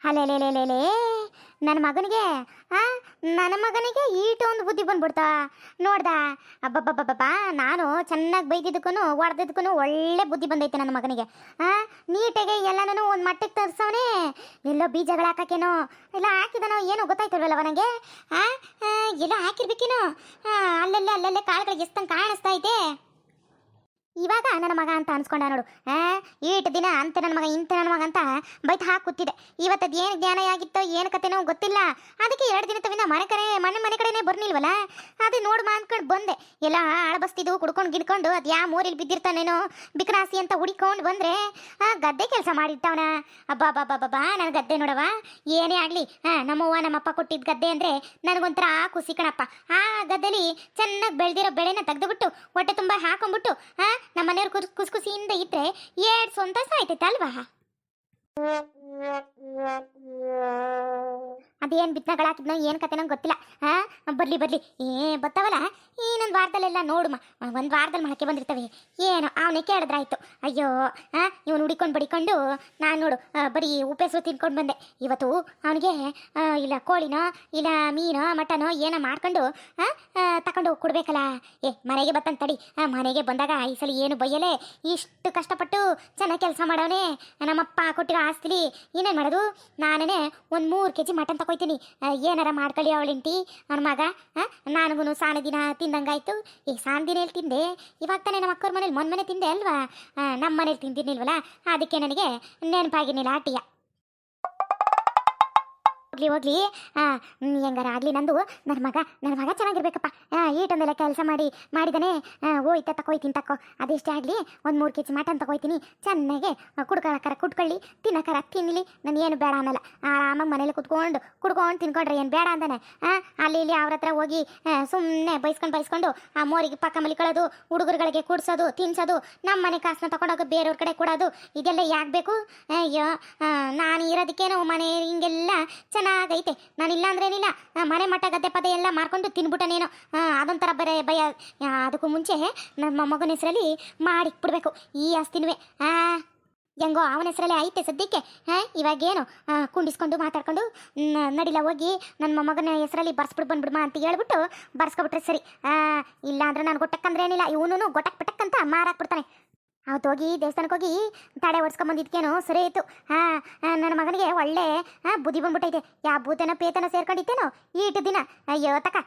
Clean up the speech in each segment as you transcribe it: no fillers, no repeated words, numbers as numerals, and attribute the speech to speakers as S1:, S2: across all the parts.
S1: ಅಲೆಲೆಲೆಲೆಲೆ ನನ್ನ ಮಗನಿಗೆ ಆ ನನ್ನ ಮಗನಿಗೆ ಈಟೊಂದು ಬುದ್ಧಿ ಬಂದ್ಬಿಡ್ತಾ ನೋಡ್ದ. ಅಬ್ಬಬ್ಬಬ್ಬಬ್ಬ ನಾನು ಚೆನ್ನಾಗಿ ಬೈದಿದ್ದಕ್ಕೂ ಹೊಡೆದಿದ್ದಕ್ಕೂ ಒಳ್ಳೆ ಬುದ್ಧಿ ಬಂದೈತೆ ನನ್ನ ಮಗನಿಗೆ. ನೀಟಾಗೆ ಎಲ್ಲನೂ ಒಂದು ಮಟ್ಟಕ್ಕೆ ತರಿಸವನೇ. ಎಲ್ಲೋ ಬೀಜಗಳು ಹಾಕಕ್ಕೇನೋ ಎಲ್ಲ ಹಾಕಿದನೋ ಏನೋ ಗೊತ್ತಾಯ್ತಲ್ವಲ್ಲ ಅವನಿಗೆ. ಎಲ್ಲೋ ಹಾಕಿರ್ಬೇಕೇನೋ. ಅಲ್ಲಲ್ಲೇ ಅಲ್ಲಲ್ಲೇ ಕಾಳುಗಳು ಎಷ್ಟಂಗೆ ಕಾಣಿಸ್ತಾ ಐತೆ. ಇವಾಗ ನನ್ನ ಮಗ ಅಂತ ಅನ್ಸ್ಕೊಂಡ ನೋಡು. ಈಟ್ ದಿನ ಅಂತ ನನ್ನ ಮಗ ಇಂತ ನನ್ನ ಮಗ ಅಂತ ಬೈತ್ ಹಾಕಿ ಕೂತಿದೆ. ಇವತ್ತದು ಏನು ಜ್ಞಾನ ಆಗಿತ್ತೋ ಏನು ಕತೆನೋ ಗೊತ್ತಿಲ್ಲ. ಅದಕ್ಕೆ 2 ದಿನ ತವಿಂದ ಮನೆ ಕಡೆನೇ ಬರ್ನಿಲ್ವಲ್ಲ, ಅದು ನೋಡು ಅಂದ್ಕೊಂಡು ಬಂದೆ. ಎಲ್ಲ ಆಳಬಸ್ತಿದ್ದು ಕುಡ್ಕೊಂಡು ಗಿಡ್ಕೊಂಡು ಅದು ಯಾವ ಮೂರಲ್ಲಿ ಬಿದ್ದಿರ್ತಾನೇನೋ ಬಿಕ್ರಾಸಿ ಅಂತ ಹುಡಿಕೊಂಡು ಬಂದರೆ ಗದ್ದೆ ಕೆಲಸ ಮಾಡಿರ್ತಾವನ. ಅಬ್ಬಾ ನನ್ನ ಗದ್ದೆ ನೋಡವ. ಏನೇ ಆಗಲಿ ನಮ್ಮವ್ವ ನಮ್ಮಪ್ಪ ಕೊಟ್ಟಿದ್ದ ಗದ್ದೆ ಅಂದರೆ ನನಗೊಂಥರ ಖುಷಿ ಕಣಪ್ಪ. ಆ ಗದ್ದೆಲಿ ಚೆನ್ನಾಗಿ ಬೆಳೆದಿರೋ ಬೆಳೆನ ತೆಗೆದುಬಿಟ್ಟು ಹೊಟ್ಟೆ ತುಂಬ ಹಾಕೊಂಡ್ಬಿಟ್ಟು ನಮ್ಮ ಮನೆಯವ್ರು ಖುಷಿಯಿಂದ ಇದ್ರೆ ಏಡ್ ಸಂತೋಷ ಆಯ್ತೈತೆ ಅಲ್ವಾ. ಅದೇನು ಬಿತ್ತನೆಗಳಾಕಿದ್ನೋ ಏನು ಕತೆನೋ ಗೊತ್ತಿಲ್ಲ. ಬರ್ಲಿ ಬರ್ತಾವಲ್ಲ ಇನ್ನೊಂದು ವಾರದಲ್ಲೆಲ್ಲ ನೋಡುಮ. ಒಂದು ವಾರದಲ್ಲಿ ಮೊಳಕೆ ಬಂದಿರ್ತವೆ. ಏನೋ ಅವನೇ ಕೇಳಿದ್ರಾಯ್ತು. ಅಯ್ಯೋ ಇವನು ಹುಡಿಕೊಂಡು ಬಡಿಕೊಂಡು ನಾನು ನೋಡು ಬರೀ ಉಪ್ಪೆಸರು ತಿನ್ಕೊಂಡು ಬಂದೆ. ಇವತ್ತು ಅವನಿಗೆ ಇಲ್ಲ ಕೋಳಿನೋ ಇಲ್ಲ ಮೀನೋ ಮಟನೋ ಏನೋ ಮಾಡ್ಕೊಂಡು ತಗೊಂಡು ಕೊಡ್ಬೇಕಲ್ಲ. ಮನೆಗೆ ಬತ್ತಂತ ತಡಿ. ಮನೆಗೆ ಬಂದಾಗ ಈ ಸಲ ಏನು ಬೈಯಲೇ. ಇಷ್ಟು ಕಷ್ಟಪಟ್ಟು ಚೆನ್ನಾಗಿ ಕೆಲಸ ಮಾಡೋನೆ ನಮ್ಮಪ್ಪ ಕೊಟ್ಟಿರೋ ಆಸ್ತಿಲಿ ಏನೇನು ಮಾಡೋದು. ನಾನೇ ಒಂದು 3 kg ಮಟನ್ ತಗೋಯ್ತೀನಿ. ಏನಾರ ಮಾಡ್ಕೊಳ್ಳಿ ಅವಳಿಂಟಿ ನನ್ನ ಮಗ. ನನಗೂ ಸಾಣ ದಿನ ತಿಂದಂಗಾಯ್ತು. ಈಗ ಸಾಣ ದಿನ ಎಲ್ಲಿ ತಿಂದೆ? ಇವಾಗ ತಾನೇ ನಮ್ಮ ಅಕ್ಕವ್ರ ಮನೇಲಿ ಮೊನ್ನೆ ತಿಂದೆ ಅಲ್ವಾ. ನಮ್ಮ ಮನೇಲಿ ತಿಂದಿರ್ನಿಲ್ವಲ್ಲ, ಅದಕ್ಕೆ ನನಗೆ ನೆನಪಾಗಿರ್ನಿಲ್ಲ ಆಟಿಯ. ಹೋಗ್ಲಿ ಹೆಂಗಾರ ಆಗಲಿ ನನ್ನ ಮಗ ಚೆನ್ನಾಗಿರ್ಬೇಕಪ್ಪ. ಈಟೊಂದೆಲ್ಲ ಕೆಲಸ ಮಾಡಿದಾನೆ. ಹೋಯ್ತ ತಕೋಯ್ತೀನಿ ತಕೋ. ಅದೆಷ್ಟೇ ಆಗಲಿ ಒಂದು 3 kg ಮಟನ್ ತಗೋಯ್ತೀನಿ. ಚೆನ್ನಾಗೆ ಕುಟ್ಕೊಳ್ಳಿ, ತಿನ್ನಕರ ತಿನ್ನಲಿ. ನಾನು ಏನು ಬೇಡ ಅನ್ನಲ್ಲ. ಆರಾಮಾಗಿ ಮನೇಲಿ ಕುಡ್ಕೊಂಡು ತಿನ್ಕೊಂಡ್ರೆ ಏನು ಬೇಡ ಅಂತಾನೆ. ಅಲ್ಲಿ ಇಲ್ಲಿ ಅವ್ರ ಹತ್ರ ಹೋಗಿ ಸುಮ್ಮನೆ ಬೈಸ್ಕೊಂಡು ಆ ಮೋರಿಗೆ ಪಕ್ಕ ಮಲಿಕೊಳ್ಳೋದು, ಹುಡುಗರುಗಳಿಗೆ ಕುಡ್ಸೋದು ತಿನ್ಸೋದು, ನಮ್ಮ ಮನೆ ಕಾಸನ್ನ ತಗೊಂಡೋಗಿ ಬೇರೆಯವ್ರ ಕಡೆ ಕೊಡೋದು, ಇದೆಲ್ಲ ಯಾಕೆ ಬೇಕು? ಅಯ್ಯೋ ನಾನು ಇರೋದಕ್ಕೇನೋ ಮನೆ ಹಿಂಗೆಲ್ಲ ಚೆನ್ನಾಗೈತೆ. ನಾನು ಇಲ್ಲ ಅಂದ್ರೇನಿಲ್ಲ, ಮನೆ ಮಟ್ಟ ಗದ್ದೆ ಪದೇ ಎಲ್ಲ ಮಾರ್ಕೊಂಡು ತಿನ್ಬಿಟ್ಟನೇನೋ ಅದೊಂಥರ ಬರೀ ಭಯ. ಅದಕ್ಕೂ ಮುಂಚೆ ನಮ್ಮ ಮಗನ ಹೆಸರಲ್ಲಿ ಮಾಡಿಕ್ಬಿಡ್ಬೇಕು ಈ ಆಸ್ತಿನೂ. ಹೆಂಗೋ ಅವನ ಹೆಸರಲ್ಲೇ ಐತೆ ಸದ್ಯಕ್ಕೆ. ಇವಾಗೇನು ಕುಂಡಿಸ್ಕೊಂಡು ಮಾತಾಡ್ಕೊಂಡು ನಡಿಲ್ಲ ಹೋಗಿ ನನ್ನ ಮೊಮ್ಮಗನ ಹೆಸರಲ್ಲಿ ಬಂದ್ಬಿಡ್ಮ ಅಂತ ಹೇಳ್ಬಿಟ್ಟು ಬರ್ಸ್ಕೊಬಿಟ್ರೆ ಸರಿ. ಇಲ್ಲ ಅಂದ್ರೆ ನಾನು ಗೊಟ್ಟಕ್ಕಂದ್ರೆ ಏನಿಲ್ಲ, ಇವನು ಗೊಟ್ಟಕ್ ಅಂತ ಮಾರಾಕ್ಬಿಡ್ತಾನೆ. ಅವತ್ತು ಹೋಗಿ ದೇವಸ್ಥಾನಕ್ಕೆ ಹೋಗಿ ತಡೆ ಓಡಿಸ್ಕೊಂಬಂದಿದ್ಕೇನೋ ಸರಿ ಆಯಿತು. ನನ್ನ ಮಗನಿಗೆ ಒಳ್ಳೆ ಬುದ್ಧಿ ಬಂದ್ಬಿಟ್ಟೈತೆ. ಯಾವ ಭೂತನ ಪೇತನ ಸೇರ್ಕೊಂಡಿತ್ತೇನೋ ಈಟು ದಿನ. ಅಯ್ಯೋ ತಕ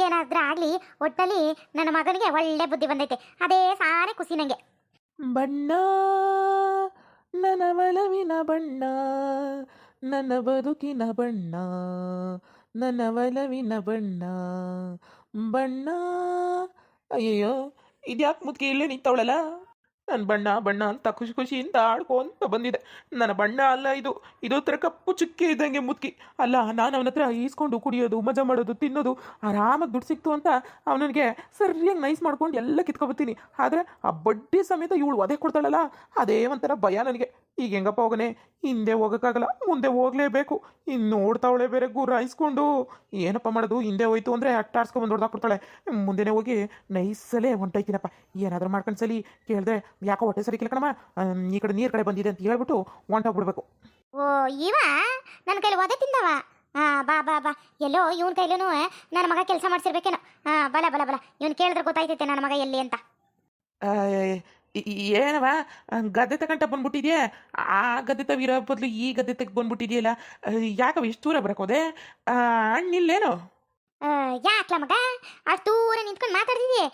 S1: ಏನಾದ್ರೂ ಆಗಲಿ, ಒಟ್ಟಲ್ಲಿ ನನ್ನ ಮಗನಿಗೆ ಒಳ್ಳೆ ಬುದ್ಧಿ ಬಂದೈತೆ. ಅದೇ ಸಾರಿ ಖುಷಿ ನನಗೆ.
S2: ಬಣ್ಣ ನನ್ನ ಒಲವಿನ ಬಣ್ಣ, ನನ್ನ ಬದುಕಿನ ಬಣ್ಣ, ನನ್ನ ಒಲವಿನ ಬಣ್ಣ ಬಣ್ಣ. ಅಯ್ಯಯ್ಯೋ ಇದ್ಯಾಕೆ ಮುದುಕಿ ಇಲ್ಲೇ ನಿಂತವಳಲ್ಲ. ನನ್ನ ಬಣ್ಣ ಅಂತ ಖುಷಿಯಿಂದ ಆಡ್ಕೊಂತ ಬಂದಿದೆ. ನನ್ನ ಬಣ್ಣ ಅಲ್ಲ ಇದು ಥರ ಕಪ್ಪು ಚುಕ್ಕಿ ಇದ್ದಂಗೆ ಮುದುಕಿ ಅಲ್ಲ. ನಾನು ಅವನ ಹತ್ರ ಈಸ್ಕೊಂಡು ಕುಡಿಯೋದು, ಮಜಾ ಮಾಡೋದು, ತಿನ್ನೋದು, ಆರಾಮಾಗಿ ದುಡ್ಡು ಸಿಕ್ತು ಅಂತ ಅವನಿಗೆ ಸರಿಯಾಗಿ ನೈಸ್ ಮಾಡ್ಕೊಂಡು ಎಲ್ಲ ಕಿತ್ಕೊಬತ್ತೀನಿ. ಆದರೆ ಆ ಬಡ್ಡಿ ಸಮೇತ ಇವಳು ಒದೆ ಕೊಡ್ತಾಳಲ್ಲ, ಅದೇ ಒಂಥರ ಭಯ ನನಗೆ. ಈಗ ಹೆಂಗಪ್ಪ ಹೋಗನೆ, ಹಿಂದೆ ಹೋಗೋಕ್ಕಾಗಲ್ಲ, ಮುಂದೆ ಹೋಗಲೇಬೇಕು. ಇನ್ನು ನೋಡ್ತಾವಳೆ ಬೇರೆ ಗುರಾಯಿಸ್ಕೊಂಡು. ಏನಪ್ಪ ಮಾಡೋದು? ಹಿಂದೆ ಹೋಯ್ತು ಅಂದರೆ ಅಟ್ಟಾಡ್ಸ್ಕೊಂಬಂದು ಹೊಡೆದಾಕ್ಬಿಡ್ತಾಳೆ. ಮುಂದೆನೇ ಹೋಗಿ ನೈಸಲ್ಲೇ ಹೊಂಟೈತೀನಪ್ಪ. ಏನಾದರೂ ಮಾಡ್ಕೊಂಡು ಸಲಿ ಕೇಳಿದ್ರೆ ಯಾಕೋ ಹೊಟ್ಟೆ ಸರಿ ಕಣಮ್ಮ, ಈ ಕಡೆ ನೀರು ಕಡೆ ಬಂದಿದೆ ಅಂತ ಹೇಳ್ಬಿಟ್ಟು ಹೊಂಟೋಗ್ಬಿಡ್ಬೇಕು.
S1: ಓ ಇವ ನನ್ನ ಕೈಲಿ ಒದೆ ತಿಂದವ. ಬಾ ಎಲ್ಲೋ ಇವನ ಕೈಲೂ ನನ್ನ ಮಗ ಕೆಲಸ ಮಾಡಿಸಿರ್ಬೇಕೇನೋ. ಬಲ ಇವನು ಕೇಳಿದ್ರೆ ಗೊತ್ತಾಯ್ತೈತೆ ನನ್ನ ಮಗ ಎಲ್ಲಿ ಅಂತ.
S2: ಏನವ ಗದ್ದೆ ತಗೊಂಡ ಬಂದ್ಬಿಟ್ಟಿದ್ಯಾ? ಆ ಗದ್ದೆ ತವಿರೋ ಬದಲು ಈ ಗದ್ದೆ ತೆಗೆ ಬಂದ್ಬಿಟ್ಟಿದೆಯಲ್ಲ, ಯಾಕವ ಇಷ್ಟು ದೂರ ಬರಕೋದೆ? ಹಣ್ಣಿಲ್ಲೇನು?
S1: ಯಾಕ್ಲ ಮಗ ಅಷ್ಟು ದೂರ ನಿಂತ್ಕೊಂಡು ಮಾತಾಡ್ತಿದ್ಯೆ?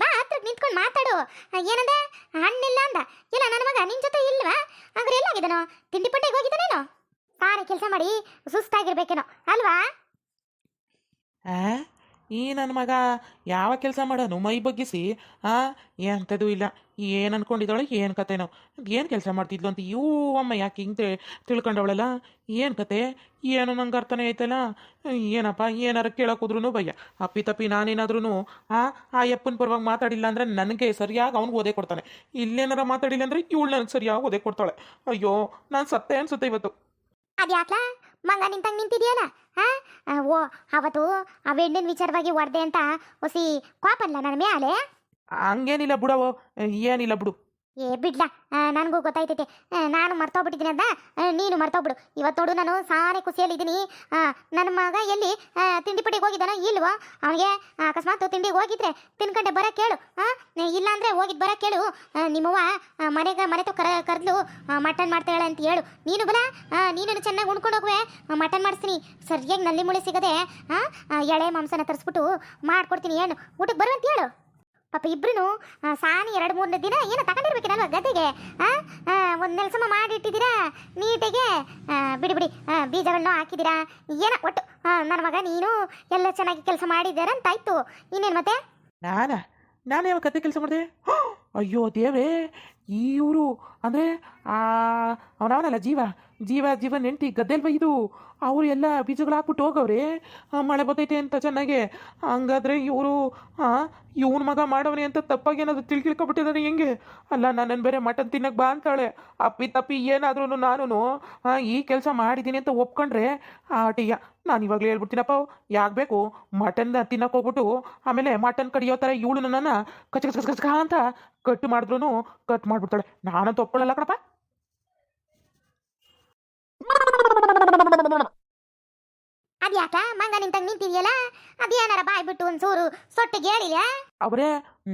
S1: ಬಾ ಹತ್ರ ನಿಂತ್ಕೊಂಡು ಮಾತಾಡು. ಏನಂದ ಹಣ್ಣಿಲ್ಲ ಅಂದ? ಇಲ್ಲ ನನ್ನ ಮಗ ನಿನ್ನ ಜೊತೆ ಇಲ್ವಾ? ಅಂದ್ರೆ ಎಲ್ಲಾಗಿದ್ದಾನೋ? ತಿಂಡಿ ಪಟ್ಟೆಗೆ ಹೋಗಿದ್ದಾನೇನೋ? ಸಾರಿ ಕೆಲಸ ಮಾಡಿ ಸುಸ್ತಾಗಿರ್ಬೇಕೇನೋ ಅಲ್ವಾ?
S2: ಈ ನನ್ನ ಮಗ ಯಾವ ಕೆಲಸ ಮಾಡೋನು ಮೈ ಬಗ್ಗಿಸಿ? ಎಂಥದ್ದು ಇಲ್ಲ. ಏನು ಅನ್ಕೊಂಡಿದ್ದಾಳೆ, ಏನು ಕತೆನೋ, ಏನು ಕೆಲಸ ಮಾಡ್ತಿದ್ಲು ಅಂತ ಇವು ಅಮ್ಮ ಯಾಕೆ ಹಿಂಗೆ ತಿಳ್ಕೊಂಡವಳಲ್ಲ? ಏನು ಕತೆ ಏನು ನಂಗೆ ಅರ್ಥನೇ ಐತಲ್ಲ. ಏನಪ್ಪ ಏನಾರು ಕೇಳೋಕೋದ್ರೂ ಭಯ. ಅಪ್ಪಿ ನಾನೇನಾದ್ರೂ ಆ ಯಪ್ಪನ ಪರವಾಗಿ ಮಾತಾಡಿಲ್ಲ ಅಂದರೆ ನನಗೆ ಸರಿಯಾಗಿ ಅವ್ನಿಗೆ ಓದೇ ಕೊಡ್ತಾನೆ. ಇಲ್ಲೇನಾರ ಮಾತಾಡಿಲ್ಲ ಅಂದರೆ ಇವಳು ನನಗೆ ಸರಿಯಾಗಿ ಓದೇ ಕೊಡ್ತಾಳೆ. ಅಯ್ಯೋ ನಾನು ಸತ್ತೆ ಅನ್ಸುತ್ತೆ ಇವತ್ತು.
S1: ಅದ್ಯಾಕ್ಲ ಮಂಗ ನಿಂತಂಗೆ ನಿಂತಿದ್ಯಲ್ಲ? ಓ ಅವತ್ತು ಆ ಹೆಣ್ಣಿನ ವಿಚಾರವಾಗಿ ಹೊಡೆದೆ ಅಂತ ಹೊಸಿ ಕೋಪಲ್ಲ ನನ್ನ ಮೇಲೆ?
S2: ಹಂಗೇನಿಲ್ಲ ಬಿಡವೋ, ಏನಿಲ್ಲ ಬಿಡು.
S1: ಏ ಬಿಡ್ಲಾ, ನನಗೂ ಗೊತ್ತಾಯ್ತೈತೆ. ನಾನು ಮರ್ತೋಗ್ಬಿಟ್ಟಿದ್ದೀನಿ ಅಂತ ನೀನು ಮರ್ತೋಗ್ಬಿಡು. ಇವತ್ತು ನೋಡು ನಾನು ಸಾನೇ ಖುಷಿಯಲ್ಲಿದ್ದೀನಿ. ನನ್ನ ಮಗ ಎಲ್ಲಿ ತಿಂಡಿ ಪಟ್ಟಿಗೆ ಹೋಗಿದ್ದಾನೋ ಇಲ್ವೋ? ಅವನಿಗೆ ಅಕಸ್ಮಾತ್ ತಿಂಡಿಗೆ ಹೋಗಿದ್ರೆ ತಿನ್ಕಂಡೆ ಬರೋಕೆ ಕೇಳು. ಇಲ್ಲಾಂದರೆ ಹೋಗಿದ್ದು ಬರೋಕೆ ಕೇಳು. ನಿಮ್ಮವ್ವ ಮನೆ ಕರೆದ್ಲು ಮಟನ್ ಮಾಡ್ತಾಳೆ ಅಂತ ಹೇಳು. ನೀನು ಬಲ, ನೀನು ಚೆನ್ನಾಗಿ ಉಣ್ಕೊಂಡು ಹೋಗುವೆ. ಮಟನ್ ಮಾಡಿಸ್ತೀನಿ ಸರಿಯಾಗಿ ನಲ್ಲಿ ಮುಳೆ ಸಿಗದೆ. ಎಳೆ ಮಾಂಸನ ತರಿಸ್ಬಿಟ್ಟು ಮಾಡ್ಕೊಡ್ತೀನಿ. ಏನು ಊಟಕ್ಕೆ ಬರುವಂತ ಹೇಳು. ಪಾಪ ಇಬ್ರು ಸಾನಿ 2-3 ದಿನ ಏನೋ ತಗೊಂಡಿರ್ಬೇಕೇನಲ್ವ ಗದ್ದೆಗೆ. ಒಂದು ನೆಲಸಮ ಮಾಡಿಟ್ಟಿದ್ದೀರಾ ನೀಟಿಗೆ. ಬಿಡಿ ಬಿಡಿ, ಬೀಜಗಳನ್ನ ಹಾಕಿದ್ದೀರಾ. ಏನೋ ಒಟ್ಟು ನನ್ನ ಮಗ ನೀನು ಎಲ್ಲ ಚೆನ್ನಾಗಿ ಕೆಲಸ ಮಾಡಿದ್ದೀರ ಅಂತ ಆಯ್ತು. ಇನ್ನೇನು ಮತ್ತೆ?
S2: ನಾನು ಯಾವ ಕತೆ ಕೆಲಸ ಮಾಡಿದೆ? ಅಯ್ಯೋ ದೇವ್ರೇ, ಇವರು ಅಂದರೆ ಅವನವನಲ್ಲ ಜೀವ ನೆಂಟಿ ಗದ್ದೆಲ್ವ ಇದು. ಅವರು ಎಲ್ಲ ಬೀಜಗಳು ಹಾಕ್ಬಿಟ್ಟು ಹೋಗವ್ರೆ. ಮಳೆ ಬರ್ತೈತೆ ಅಂತ ಚೆನ್ನಾಗೆ. ಹಂಗಾದ್ರೆ ಇವರು ಇವನ ಮಗ ಮಾಡವನೆ ಅಂತ ತಪ್ಪಾಗಿ ಏನಾದ್ರು ತಿಳ್ಕೊಬಿಟ್ಟಿದ್ದಾರೆ ಹೆಂಗೆ? ಅಲ್ಲ, ನನ್ನನ್ನು ಬೇರೆ ಮಟನ್ ತಿನ್ನಕ್ಕೆ ಬಾ ಅಂತಾಳೆ. ತಪ್ಪಿ ಏನಾದ್ರೂ ನಾನು ಈ ಕೆಲಸ ಮಾಡಿದ್ದೀನಿ ಅಂತ ಒಪ್ಕೊಂಡ್ರೆ ಟೀಯ ನಾನು ಇವಾಗಲೇ ಹೇಳ್ಬಿಡ್ತೀನಪ್ಪ. ಯಾಕೆ ಬೇಕು ಮಟನ್ ತಿನ್ನಕ್ಕೆ ಹೋಗ್ಬಿಟ್ಟು ಆಮೇಲೆ ಮಟನ್ ಕಡಿಯೋ ಥರ ಇವಳು ನನ್ನನ್ನು ಕಚ ಅಂತ ಕಟ್ ಮಾಡಿದ್ರು ಕಟ್ ಮಾಡಿಬಿಡ್ತಾಳೆ. ನಾನಂತೂ ಒಪ್ಕೊಳ್ಳಲ್ಲ ಕಣಪ್ಪ.
S1: ಅದ್ಯಾಕ ಮಂಗ ನಿಂತಂಗೆ ನಿಂತಿದ್ಯಲ್ಲ? ಅದೇನಾರ ಬಾಯ್ಬಿಟ್ಟು ಒಂಚೂರು ಸೊಟ್ಟಿಗೆ ಹೇಳಿಲ್ಲ?
S2: ಅವರೇ,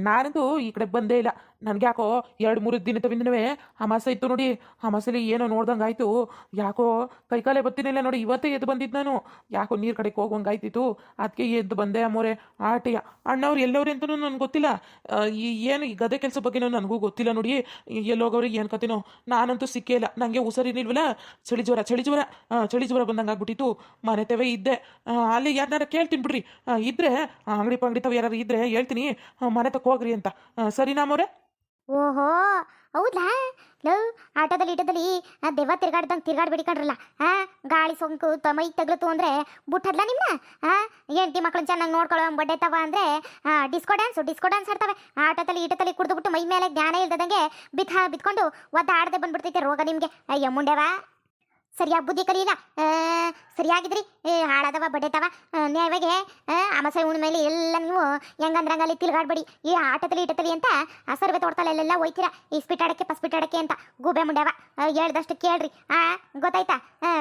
S2: ನಾನಂತೂ ಈ ಕಡೆ ಬಂದೇ ಇಲ್ಲ. ನನಗೆ ಯಾಕೋ 2-3 ದಿನದವಿಂದನವೇ ಅಮಾಸೆ ಇತ್ತು ನೋಡಿ. ಅಮಾಸೆಲಿ ಏನೋ ನೋಡ್ದಂಗೆ ಆಯಿತು. ಯಾಕೋ ಕೈಕಾಲೇ ಬತ್ತಿನಿಲ್ಲ ನೋಡಿ. ಇವತ್ತೇ ಎದ್ದು ಬಂದಿದ್ದು ನಾನು. ಯಾಕೋ ನೀರು ಕಡೆಗೆ ಹೋಗುವಂಗೆ ಆಯ್ತಿತ್ತು. ಅದಕ್ಕೆ ಎದ್ದು ಬಂದೆ ಅಮ್ಮೋರೆ. ಆಟೆಯ ಅಣ್ಣವ್ರು ಎಲ್ಲವ್ರಿ ಅಂತಲೂ ನನಗೆ ಗೊತ್ತಿಲ್ಲ. ಏನು ಈ ಗದೆ ಕೆಲಸ ಬಗ್ಗೆನೂ ನನಗೂ ಗೊತ್ತಿಲ್ಲ ನೋಡಿ. ಎಲ್ಲೋಗವ್ರಿಗೆ ಏನು ಕತೆನೋ. ನಾನಂತೂ ಸಿಕ್ಕೇ ಇಲ್ಲ. ನನಗೆ ಹುಷಾರಿನಿಲ್ವಲ್ಲ, ಚಳಿ ಜ್ವರ ಬಂದಂಗೆ ಆಗ್ಬಿಟ್ಟಿತ್ತು. ಮನೆ ತವೇ ಇದ್ದೆ. ಅಲ್ಲಿ ಯಾರನ್ನಾರ ಕೇಳ್ತೀನಿ ಬಿಡ್ರಿ. ಇದ್ರೆ ಅಂಗಡಿ ಪಂಗಡಿ ತವ ಯಾರು ಇದ್ರೆ ಹೇಳ್ತೀನಿ ಮನೆ ತಕ್ಕ ಹೋಗ್ರಿ ಅಂತ. ಸರಿನಾ ಅಮ್ಮೋರೆ?
S1: ಓಹೋ, ಹೌದಾ? ಲವ್ ಆಟೋದಲ್ಲಿ ದೆವ್ವ ತಿರ್ಗಾಡ್ಬಿಡಿಕೊಂಡ್ರಲ್ಲ. ಗಾಳಿ ಸೋಂಕು ಮೈ ತಗ್ಲತ್ತು ಅಂದರೆ ಬುಟ್ಟದ್ಲ ನಿಮ್ಮನ್ನ. ಹೆಂಡತಿ ಮಕ್ಳನ್ನ ಚೆನ್ನಾಗಿ ನೋಡ್ಕೊಳ್ಳೋ ಬಡ್ಡೆ ತವ ಅಂದರೆ ಡಿಸ್ಕೋ ಡ್ಯಾನ್ಸ್ ಆಡ್ತವೆ. ಆಟೋದಲ್ಲಿ ಕುಡಿದ್ಬಿಟ್ಟು ಮೈ ಮೇಲೆ ಜ್ಞಾನ ಇಲ್ದಂಗೆ ಬಿತ್ಕೊಂಡು ಆಡದೆ ಬಂದ್ಬಿಡ್ತೈತೆ ರೋಗ ನಿಮಗೆ. ಅಯ್ಯೋ ಮುಂಡೆವಾ, ಸರಿಯಾಗಿ ಬುದ್ಧಿ ಕಲಿಯಿಲ್ಲ. ಸರಿಯಾಗಿದ್ರಿ ಹಾಳಾದವ ಬಡ್ಡೆತವ. ನ್ಯಾಯವಾಗಿ ಅಮಾಸೆ ಮೇಲೆ ಎಲ್ಲ ನೀವು ಹೆಂಗಂದ್ರಂಗಲ್ಲಿ ತಿರ್ಗಾಡ್ಬೇಡಿ. ಈ ಆಟದಲ್ಲಿ ಅಂತ ಸರ್ವೆ ತೋಡ್ತಲೆಲ್ಲ ಹೋಯ್ತೀರಾ ಈ ಸ್ಪಿಟ್ ಆಡಕ್ಕೆ ಅಂತ. ಗೂಬೆ ಮುಂಡ್ಯಾವ, ಹೇಳ್ದಷ್ಟು ಕೇಳ್ರಿ. ಗೊತ್ತಾಯ್ತಾ?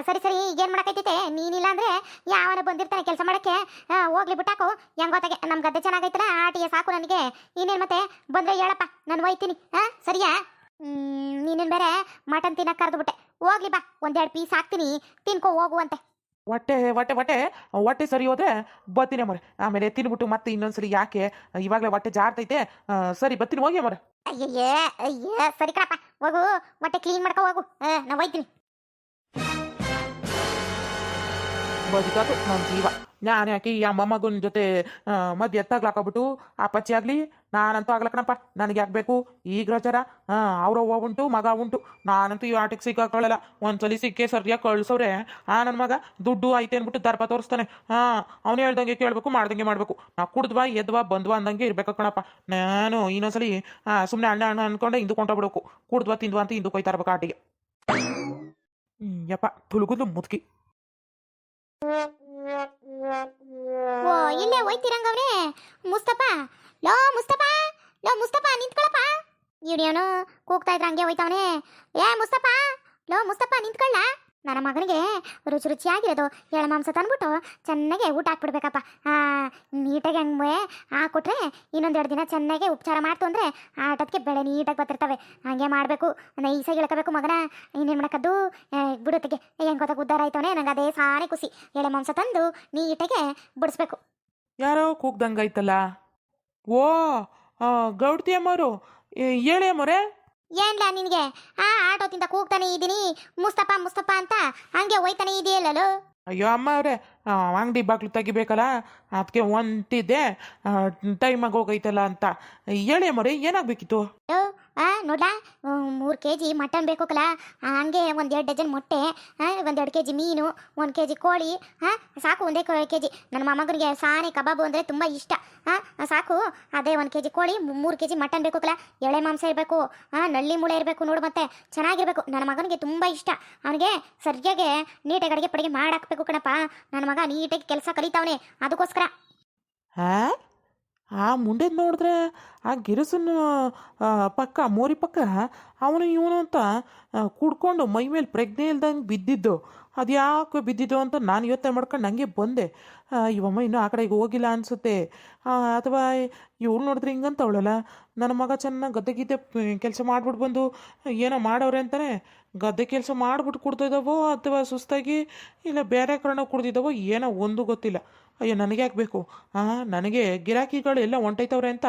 S1: ಸರಿ ಈಗೇನು ಮಾಡಕೈತೈತೆ? ನೀನಿಲ್ಲ ಅಂದರೆ ಯಾವನ ಬಂದಿರ್ತಾನೆ ಕೆಲಸ ಮಾಡೋಕ್ಕೆ. ಹೋಗ್ಲಿ ಬಿಟ್ಟಾಕು. ಹೆಂಗ್ ಗೊತ್ತಾಗೆ ನಮ್ಮ ಗದ್ದೆ ಚೆನ್ನಾಗೈತಲ್ಲ, ಆಟಿಗೆ ಸಾಕು ನನಗೆ. ಇನ್ನೇನು ಮತ್ತೆ ಬಂದರೆ ಹೇಳಪ್ಪ, ನಾನು ಒಯ್ತೀನಿ. ಸರಿಯಾ? ನೀನೇನು ಬೇರೆ ಮಟನ್ ತಿನ್ನಕ್ಕೆ ಕರೆದ್ಬಿಟ್ಟೆ. ಹೋಗ್ಲಿ ಬಾ, 1-2 ಪೀಸ್ ಹಾಕ್ತೀನಿ, ತಿನ್ಕೋ ಹೋಗುವಂತೆ.
S2: ಹೊಟ್ಟೆ ಸರಿ ಹೋದ್ರೆ ಬರ್ತೀನಿ ಅಮ್ಮರೆ. ಆಮೇಲೆ ತಿನ್ಬಿಟ್ಟು ಮತ್ತೆ ಇನ್ನೊಂದ್ಸರಿ ಯಾಕೆ ಇವಾಗಲೇ ಹೊಟ್ಟೆ ಜಾರ್ತೈತೆ. ಸರಿ ಬರ್ತೀನಿ, ಹೋಗಿ ಅಮ್ಮರೆ.
S1: ಅಯ್ಯೇ ಸರಿ ಕಣಪ್ಪ, ಹೋಗು, ಹೊಟ್ಟೆ ಕ್ಲೀನ್ ಮಾಡ್ಕೊ ಹೋಗು. ನಾ ಒಯ್ತೀನಿ.
S2: ಬದುಕಾತು ನನ್ನ ಜೀವ. ನಾನು ಯಾಕೆ ಈ ಅಮ್ಮ ಮಗನ ಜೊತೆ ಮಧ್ಯ ಎತ್ತಾಗ್ಲಾಕೊಬಿಟ್ಟು ಅಪ್ಪಚ್ಚಿ ಆಗಲಿ ನಾನಂತೂ ಆಗ್ಲಕ್ಕಣಪ್ಪ. ನನಗೆ ಯಾಕೆ ಬೇಕು ಈ ಗ್ರಚಾರ? ಅವ್ರವ್ವ ಉಂಟು, ಮಗ ಉಂಟು. ನಾನಂತೂ ಈ ಆಟಕ್ಕೆ ಸಿಕ್ಕಾಕೊಳ್ಳಲ್ಲ. ಒಂದ್ಸಲಿ ಸಿಕ್ಕೇ ಸರಿಯಾಗಿ ಕಳ್ಸವ್ರೆ ನನ್ನ ಮಗ ದುಡ್ಡು ಐತೆ ಅಂದ್ಬಿಟ್ಟು ದರ್ಪ ತೋರಿಸ್ತಾನೆ. ಅವನು ಹೇಳ್ದಂಗೆ ಕೇಳಬೇಕು, ಮಾಡ್ದಂಗೆ ಮಾಡಬೇಕು. ನಾ ಕುಡ್ದ್ವಾ ಎದ್ವಾ ಬಂದ್ವಾ ಅಂದಂಗೆ ಇರ್ಬೇಕು ಕಣಪ್ಪ. ನಾನು ಇನ್ನೊಂದ್ಸಲಿ ಸುಮ್ಮನೆ ಅಣ್ಣ ಅಂದ್ಕೊಂಡೆ ಹಿಂದಕ್ಕೆ ಹೊಂಟೋಗ್ಬಿಡ್ಬೇಕು. ಕುಡ್ದ್ವಾ ತಿಂದ್ವಾ ಅಂತ ಹಿಂದಕ್ಕೆ ಹೋಯ್ತಾ ಇರ್ಬೇಕು ಆಟಿಗೆ. ಯಪ್ಪ ತುಳುಗುದು ಮುದುಕಿ.
S1: ಓ, ಇಲ್ಲೇ ಹೋಯ್ತಿರಂಗವ್ರೆ. ಮುಸ್ತಫಾ ನಿಂತ್ಕೊಳಪ್ಪ. ಇವನೇನು ಕೂಗ್ತಾ ಇದ್ರ ಹಂಗೆ ಹೋಯ್ತವನೆ. ಮುಸ್ತಫಾ ನಿಂತ್ಕೊಳ್ಳ. ನನ್ನ ಮಗನಿಗೆ ರುಚಿಯಾಗಿರೋದು ಎಳೆ ಮಾಂಸ ತಂದ್ಬಿಟ್ಟು ಚೆನ್ನಾಗೆ ಊಟ ಹಾಕ್ಬಿಡ್ಬೇಕಪ್ಪ. ನೀಟಾಗಿ ಹಂಗೆ ಹಾಕ್ಕೊಟ್ರೆ 1-2 ದಿನ ಚೆನ್ನಾಗೆ ಉಪಚಾರ ಮಾಡ್ತು ಅಂದರೆ ಆಟಕ್ಕೆ ಬೆಳೆ ನೀಟಾಗಿ ಬರ್ತಿರ್ತವೆ. ಹಾಗೆ ಮಾಡಬೇಕು. ನೈಸಾಗಿ ಇಳ್ಕೋಬೇಕು ಮಗನ. ಇನ್ನೇನು ಮಾಡೋಕ್ಕದ್ದು ಬಿಡುತ್ತಿಗೆ ಹೆಂಗೆ ಗೊತ್ತಾಗ ಉದ್ಧಾರ ಆಯ್ತವನೆ. ನಂಗೆ ಅದೇ ಸಾನೇ ಖುಷಿ. ಎಳೆ ಮಾಂಸ ತಂದು ನೀಟಾಗೆ ಬಿಡಿಸ್ಬೇಕು.
S2: ಯಾರೋ ಕೂಗ್ದಂಗಾಯ್ತಲ್ಲ. ಓ, ಗೌಡ್ತಿ ಅಮ್ಮವರು, ಹೇಳಿ ಅಮ್ಮವ್ರೆ.
S1: ಏನ್ಲ ನಿನಗೆ? ಆಟೋದಿಂದ ಕೂಗ್ತಾನೆ ಇದ್ದೀನಿ ಮುಸ್ತಫಾ ಅಂತ, ಹಂಗೆ ಹೋಯ್ತಾನೆ ಇದೆಯಲ್ಲೋ.
S2: ಅಯ್ಯೋ ಅಮ್ಮ ಅವರೇ, ಅಂಗಡಿ ಬಾಗ್ಲು ತೆಗಿಬೇಕಲ್ಲ, ಅದಕ್ಕೆ ಹೊಂಟಿದ್ದೆ. ಟೈಮಾಗಿ ಹೋಗೈತಲ್ಲ ಅಂತ. ಹೇಳಿ ಅಮ್ಮವ್ರೆ, ಏನಾಗಬೇಕಿತ್ತು?
S1: ನೋಡ್ಲಾ, 3 kg ಮಟನ್ ಬೇಕಲ್ಲ. ಹಂಗೆ 1-2 ಡಜನ್ ಮೊಟ್ಟೆ, 1-2 kg ಮೀನು, 1 kg ಕೋಳಿ. ಸಾಕು, 1 kg. ನನ್ನ ಮೊಮ್ಮಗನಿಗೆ ಸಾನೆ ಕಬಾಬು ಅಂದರೆ ತುಂಬ ಇಷ್ಟ. ಸಾಕು, ಅದೇ 1 kg ಕೋಳಿ, 3 kg ಮಟನ್ ಬೇಕಲ್ಲ. ಎಳೆ ಮಾಂಸ ಇರಬೇಕು, ನಳ್ಳಿ ಮುಳೆ ಇರಬೇಕು. ನೋಡು ಮತ್ತೆ ಚೆನ್ನಾಗಿರ್ಬೇಕು. ನನ್ನ ಮಗನಿಗೆ ತುಂಬ ಇಷ್ಟ. ಅವನಿಗೆ ಸರಿಯಾಗಿ ನೀಟಾಗಿ ಅಡುಗೆ ಪಡಿಗೆ ಮಾಡಾಕ್ಬೇಕು ಕಣಪ್ಪ. ನನ್ನ ಮಗ ನೀಟಾಗಿ ಕೆಲಸ ಕಲಿತಾವನೆ, ಅದಕ್ಕೋಸ್ಕರ.
S2: ಆ ಮುಂಡೆದ್ ನೋಡಿದ್ರೆ ಆ ಗಿರಸನ್ನು ಪಕ್ಕ ಮೋರಿ ಪಕ್ಕ ಅವನು ಇವನು ಅಂತ ಕುಡ್ಕೊಂಡು ಮೈ ಮೇಲೆ ಪ್ರಜ್ಞೆ ಇಲ್ದಂಗೆ ಬಿದ್ದಿದ್ದು ಅದು ಯಾಕೆ ಬಿದ್ದಿದ್ದು ಅಂತ ನಾನು ಯೋಚನೆ ಮಾಡ್ಕೊಂಡು ನನಗೆ ಬಂದೆ. ಇವಮ್ಮ ಇನ್ನೂ ಆ ಕಡೆಗೆ ಹೋಗಿಲ್ಲ ಅನಿಸುತ್ತೆ. ಅಥವಾ ಇವಳು ನೋಡಿದ್ರೆ ಹಿಂಗಂತವಳಲ್ಲ, ನನ್ನ ಮಗ ಚೆನ್ನಾಗಿ ಗದ್ದೆ ಗಿದ್ದೆ ಕೆಲಸ ಮಾಡ್ಬಿಟ್ಟು ಬಂದು ಏನೋ ಮಾಡವ್ರೆ ಅಂತಾನೆ ಗದ್ದೆ ಕೆಲಸ ಮಾಡಿಬಿಟ್ಟು ಕುಡ್ದಿದ್ದಾವೋ ಅಥವಾ ಸುಸ್ತಾಗಿ ಇಲ್ಲ ಬೇರೆ ಕಾರಣ ಕುಡ್ದಿದ್ದಾವೋ ಏನೋ ಒಂದು ಗೊತ್ತಿಲ್ಲ. ಅಯ್ಯೋ ನನಗೆ ಯಾಕೆ ಬೇಕು? ನನಗೆ ಗಿರಾಕಿಗಳು ಎಲ್ಲ ಹೊಂಟೈತವ್ರೆ ಅಂತ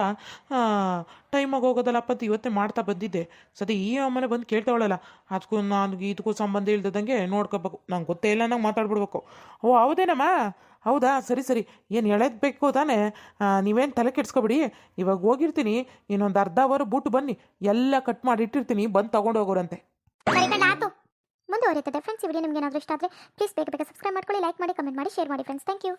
S2: ಟೈಮಾಗಿ ಹೋಗೋದಲ್ಲಪ್ಪ ಅಂತ ಇವತ್ತೇ ಮಾಡ್ತಾ ಬಂದಿದ್ದೆ. ಸರಿ ಈ ಅಮ್ಮನೆ ಬಂದು ಕೇಳ್ತಾವಳಲ್ಲ, ಅದಕ್ಕೂ ನಾನು ಇದಕ್ಕೂ ಸಂಬಂಧ ಇಲ್ದಂಗೆ ನೋಡ್ಕೋಬೇಕು. ನಂಗೆ ಗೊತ್ತೇ ಇಲ್ಲ ನಂಗೆ ಮಾತಾಡ್ಬಿಡ್ಬೇಕು. ಓ ಹೌದೇನಮ್ಮ, ಹೌದಾ, ಸರಿ ಸರಿ, ಏನು ಹೇಳೋದು ಬೇಕು ತಾನೇ? ನೀವೇನು ತಲೆ ಕೆಡ್ಸ್ಕೊಬಿಡಿ, ಇವಾಗ ಹೋಗಿರ್ತೀನಿ, ಇನ್ನೊಂದು ಅರ್ಧ ಅವರ್ ಬಿಟ್ಟು ಬನ್ನಿ, ಎಲ್ಲ ಕಟ್ ಮಾಡಿ ಇಟ್ಟಿರ್ತೀನಿ, ಬಂದು ತೊಗೊಂಡು ಹೋಗೋರಂತೆ.
S1: ಕರೆಕ್ಟ್ ಆಯ್ತು. ಮುಂದುವರಿಯುತ್ತದೆ ಫ್ರೆಂಡ್ಸ್. ಈ ವಿಡಿಯೋ ನಿಮಗೆ ಏನಾದರೂ ಇಷ್ಟ ಆದರೆ ಪ್ಲೀಸ್ ಬೇಗ ಬೇಗ ಸಬ್ಸ್ಕ್ರೈಬ್ ಮಾಡ್ಕೊಳ್ಳಿ, ಲೈಕ್ ಮಾಡಿ, ಕಮೆಂಟ್ ಮಾಡಿ, ಶೇರ್ ಮಾಡಿ ಫ್ರೆಂಡ್ಸ್. Thank you.